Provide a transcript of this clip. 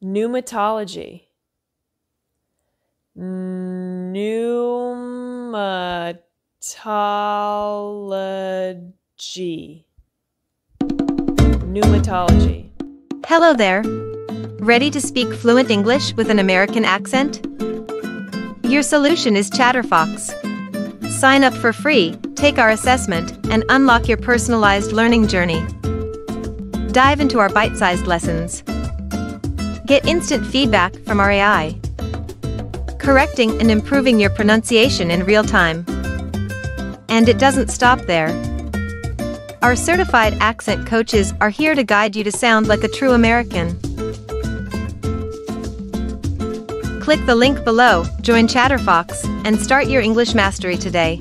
Pneumatology. Pneumatology. Pneumatology. Hello there. Ready to speak fluent English with an American accent? Your solution is ChatterFox. Sign up for free, take our assessment, and unlock your personalized learning journey. Dive into our bite-sized lessons. Get instant feedback from our AI, correcting and improving your pronunciation in real time. And it doesn't stop there. Our certified accent coaches are here to guide you to sound like a true American. Click the link below, join ChatterFox, and start your English mastery today.